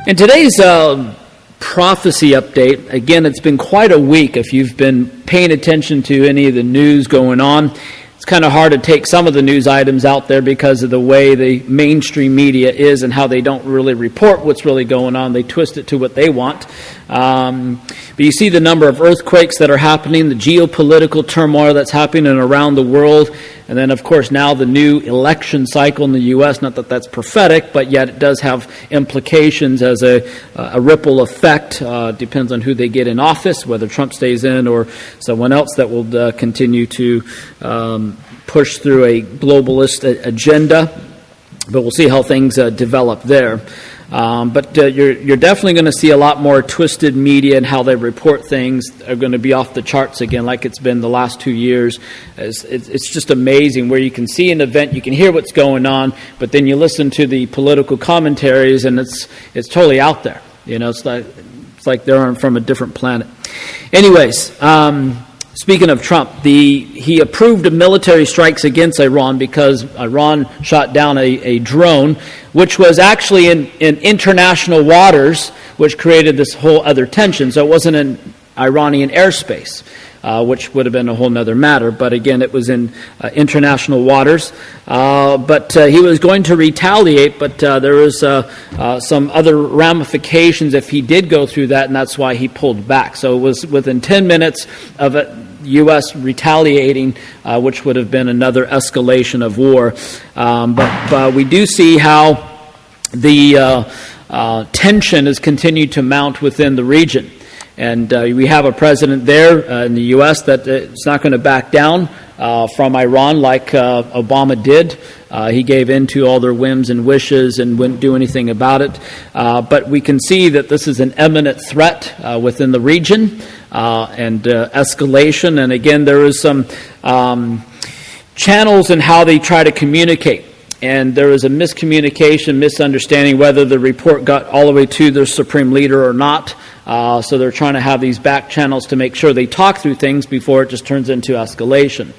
In today's prophecy update, again, it's been quite a week. If you've been paying attention to any of the news going on, it's kind of hard to take some of the news items out there because of the way the mainstream media is and how they don't really report what's really going on. They twist it to what they want. But you see the number of earthquakes that are happening, the geopolitical turmoil that's happening around the world, and then, of course, now the new election cycle in the U.S., not that that's prophetic, but yet it does have implications as a ripple effect. Depends on who they get in office, whether Trump stays in or someone else that will continue to push through a globalist agenda. But we'll see how things develop there. But you're definitely going to see a lot more twisted media and how they report things are going to be off the charts again, like it's been the last 2 years. It's just amazing where you can see an event, you can hear what's going on, but then you listen to the political commentaries and it's totally out there. You know, it's like they're from a different planet. Anyways, speaking of Trump, he approved of military strikes against Iran because Iran shot down a drone, which was actually in international waters, which created this whole other tension. So it wasn't in Iranian airspace, which would have been a whole other matter. But again, it was in international waters. But he was going to retaliate, but there was some other ramifications if he did go through that, and that's why he pulled back. So it was within 10 minutes of it, U.S. retaliating, which would have been another escalation of war. But we do see how the tension has continued to mount within the region. And we have a president there in the U.S. that is not going to back down from Iran like Obama did. He gave in to all their whims and wishes and wouldn't do anything about it. But we can see that this is an imminent threat within the region and escalation. And again, there is some channels in how they try to communicate. And there was a miscommunication, misunderstanding whether the report got all the way to their supreme leader or not. So they're trying to have these back channels to make sure they talk through things before it just turns into escalation.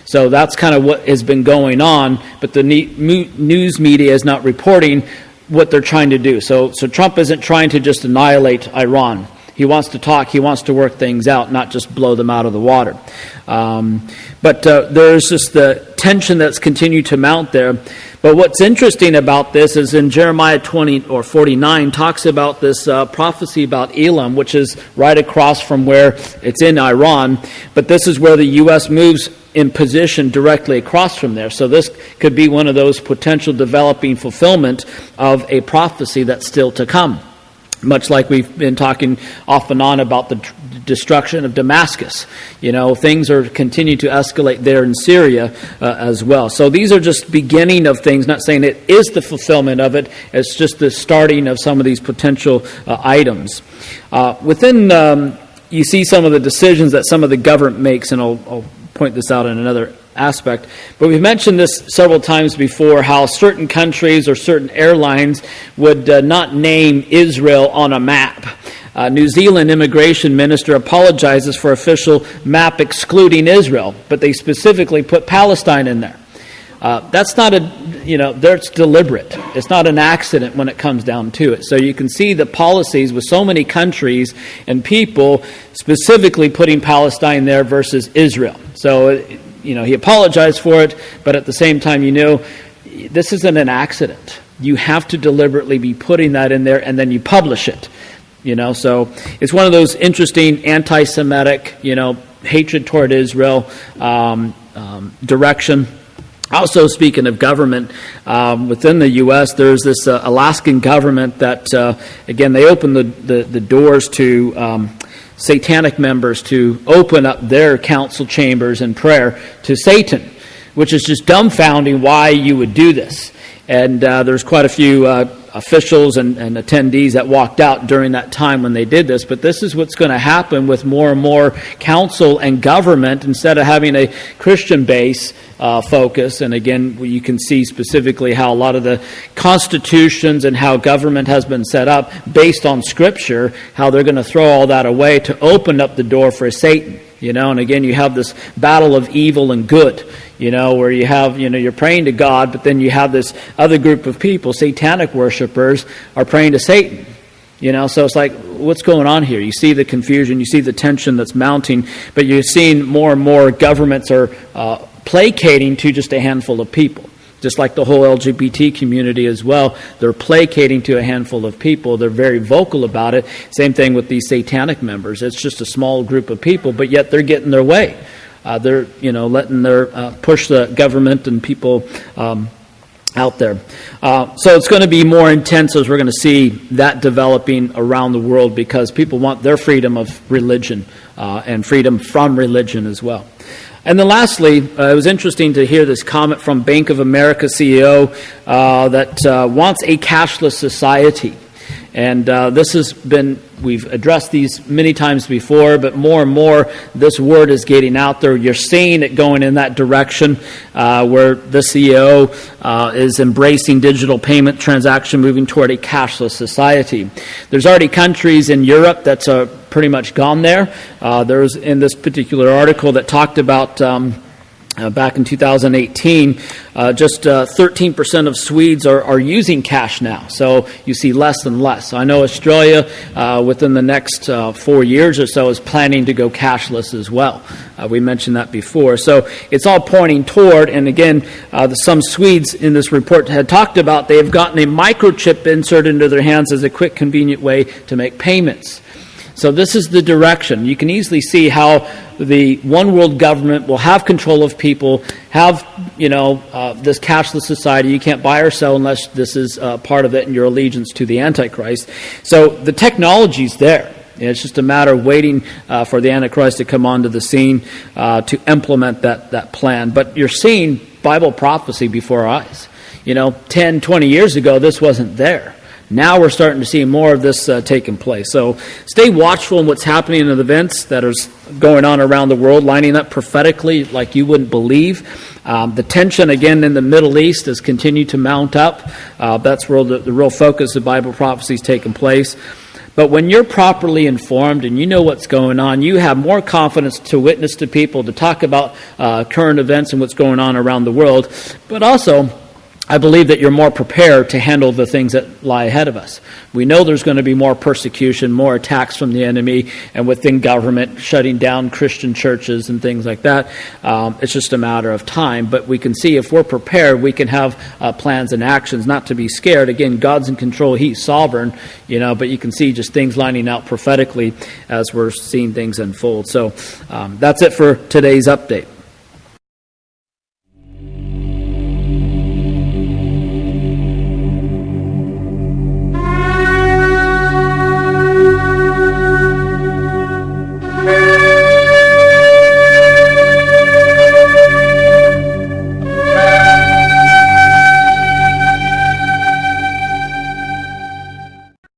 So that's kind of what has been going on, but the news media is not reporting what they're trying to do. So Trump isn't trying to just annihilate Iran. He wants to talk, he wants to work things out, not just blow them out of the water. But there's just the tension that's continued to mount there. But what's interesting about this is in Jeremiah 20 or 49 talks about this prophecy about Elam, which is right across from where it's in Iran. But this is where the U.S. moves in position directly across from there. So this could be one of those potential developing fulfillment of a prophecy that's still to come. Much like we've been talking off and on about the destruction of Damascus. You know, things are continuing to escalate there in Syria as well. So these are just beginning of things, not saying it is the fulfillment of it. It's just the starting of some of these potential items. You see some of the decisions that some of the government makes, and I'll point this out in another aspect. But we've mentioned this several times before, how certain countries or certain airlines would not name Israel on a map. New Zealand immigration minister apologizes for official map excluding Israel, but they specifically put Palestine in there. That's not that's deliberate. It's not an accident when it comes down to it. So you can see the policies with so many countries and people specifically putting Palestine there versus Israel. So, he apologized for it, but at the same time, this isn't an accident. You have to deliberately be putting that in there, and then you publish it. So it's one of those interesting anti-Semitic, hatred toward Israel direction. Also, speaking of government, within the U.S., there's this Alaskan government that, again, they open the doors to satanic members to open up their council chambers in prayer to Satan, which is just dumbfounding why you would do this. And there's quite a few officials and attendees that walked out during that time when they did this. But this is what's going to happen with more and more council and government instead of having a Christian base focus. And again, you can see specifically how a lot of the constitutions and how government has been set up based on Scripture, how they're going to throw all that away to open up the door for Satan. And again, you have this battle of evil and good, where you have, you're praying to God, but then you have this other group of people, satanic worshipers, are praying to Satan. So it's like, what's going on here? You see the confusion, you see the tension that's mounting, but you're seeing more and more governments are placating to just a handful of people. Just like the whole LGBT community as well, they're placating to a handful of people. They're very vocal about it. Same thing with these satanic members. It's just a small group of people, but yet they're getting their way. They're letting their push the government and people out there. So it's going to be more intense as we're going to see that developing around the world, because people want their freedom of religion and freedom from religion as well. And then lastly, it was interesting to hear this comment from Bank of America CEO that wants a cashless society. And this has been, we've addressed these many times before, but more and more this word is getting out there. You're seeing it going in that direction where the CEO is embracing digital payment transaction, moving toward a cashless society. There's already countries in Europe that's pretty much gone there. There's in this particular article that talked about back in 2018, just 13% of Swedes are using cash now. So you see less and less. So I know Australia, within the next 4 years or so, is planning to go cashless as well. We mentioned that before. So it's all pointing toward, and again, some Swedes in this report had talked about they've gotten a microchip inserted into their hands as a quick, convenient way to make payments. So this is the direction. You can easily see how the one world government will have control of people, have, this cashless society. You can't buy or sell unless this is part of it and your allegiance to the Antichrist. So the technology's there. It's just a matter of waiting for the Antichrist to come onto the scene to implement that plan. But you're seeing Bible prophecy before our eyes. 10, 20 years ago, this wasn't there. Now we're starting to see more of this taking place. So stay watchful in what's happening in the events that are going on around the world, lining up prophetically like you wouldn't believe. The tension, again, in the Middle East has continued to mount up. That's where the real focus of Bible prophecy is taking place. But when you're properly informed and you know what's going on, you have more confidence to witness to people, to talk about current events and what's going on around the world. But also, I believe that you're more prepared to handle the things that lie ahead of us. We know there's going to be more persecution, more attacks from the enemy, and within government, shutting down Christian churches and things like that. It's just a matter of time. But we can see if we're prepared, we can have plans and actions, not to be scared. Again, God's in control. He's sovereign, but you can see just things lining out prophetically as we're seeing things unfold. So that's it for today's update.